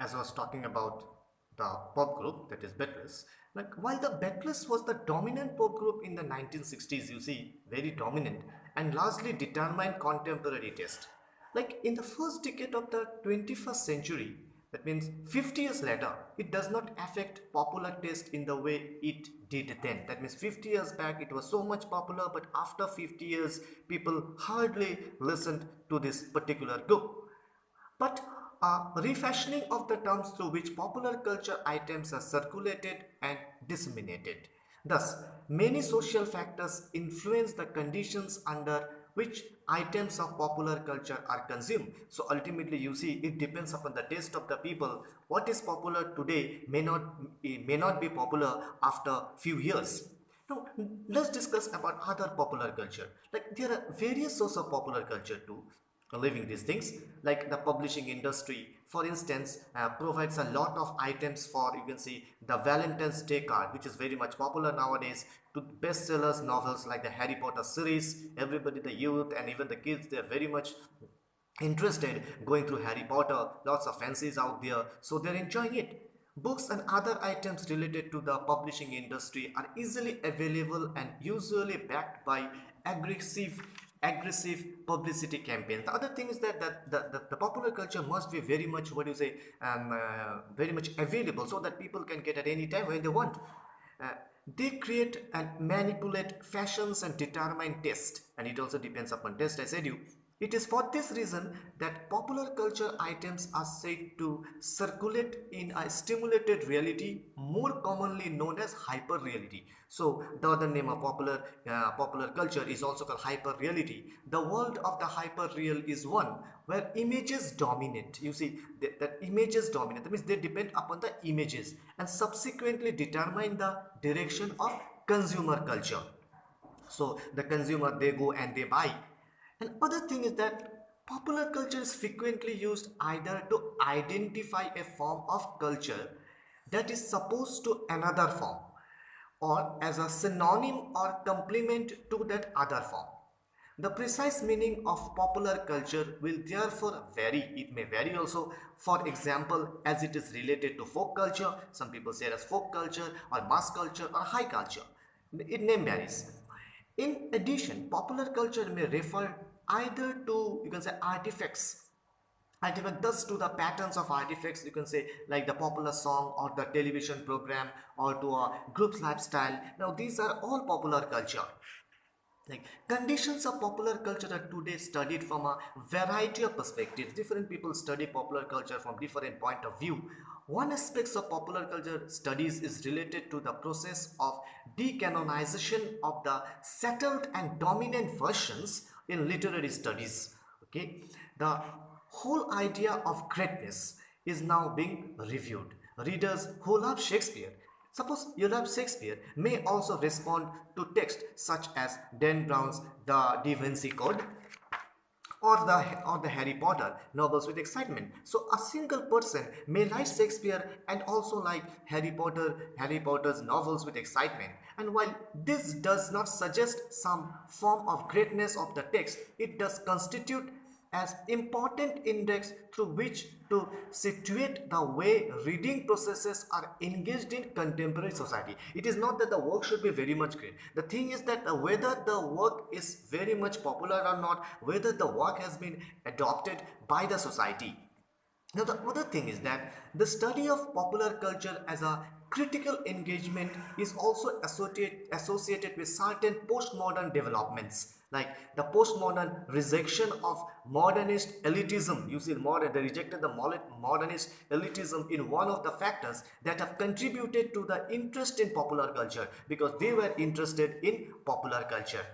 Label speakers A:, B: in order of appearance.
A: as I was talking about the pop group, that is Beatles, like while the Beatles was the dominant pop group in the 1960s, you see, very dominant and largely determined contemporary taste. Like in the first decade of the 21st century, that means 50 years later, it does not affect popular taste in the way it did then. That means 50 years back, it was so much popular, but after 50 years, people hardly listened to this particular group. But refashioning of the terms through which popular culture items are circulated and disseminated. Thus, many social factors influence the conditions under which items of popular culture are consumed. So ultimately, you see, it depends upon the taste of the people. What is popular today may not be popular after few years. Now, let's discuss about other popular culture. Like there are various sources of popular culture too living these things, like the publishing industry for instance provides a lot of items for, you can see, the Valentine's Day card, which is very much popular nowadays, to bestsellers novels like the Harry Potter series. Everybody, the youth and even the kids, they are very much interested going through Harry Potter. Lots of fancies out there, so they're enjoying it. Books and other items related to the publishing industry are easily available and usually backed by aggressive aggressive publicity campaigns. The other thing is that the popular culture must be very much, what do you say, very much available so that people can get at any time when they want. uh, they create and manipulate fashions and determine taste, and it also depends upon taste, I said you. It is for this reason that popular culture items are said to circulate in a stimulated reality, more commonly known as hyper reality. So the other name of popular culture is also called hyper reality. The world of the hyper real is one where images dominate. You see that images dominate. That means they depend upon the images and subsequently determine the direction of consumer culture. So the consumer, they go and they buy. And other thing is that popular culture is frequently used either to identify a form of culture that is supposed to another form, or as a synonym or complement to that other form. The precise meaning of popular culture will therefore vary. It may vary also. For example, as it is related to folk culture, some people say it as folk culture or mass culture or high culture. It name varies. In addition, popular culture may refer either to, you can say, artifact, thus to the patterns of artifacts, you can say, like the popular song or the television program or to a group's lifestyle. Now these are all popular culture. Like conditions of popular culture are today studied from a variety of perspectives. Different people study popular culture from different point of view. One aspect of popular culture studies is related to the process of decanonization of the settled and dominant versions in literary studies. Okay, the whole idea of greatness is now being reviewed. Readers who love Shakespeare, suppose you love Shakespeare, may also respond to text such as Dan Brown's The Da Vinci Code or the Harry Potter novels with excitement. So a single person may like Shakespeare and also like Harry Potter's novels with excitement. And while this does not suggest some form of greatness of the text, it does constitute as important index through which to situate the way reading processes are engaged in contemporary society. It is not that the work should be very much great. The thing is that whether the work is very much popular or not, whether the work has been adopted by the society. Now, the other thing is that the study of popular culture as a critical engagement is also associated with certain postmodern developments, like the postmodern rejection of modernist elitism. You see, they rejected the modernist elitism in one of the factors that have contributed to the interest in popular culture, because they were interested in popular culture.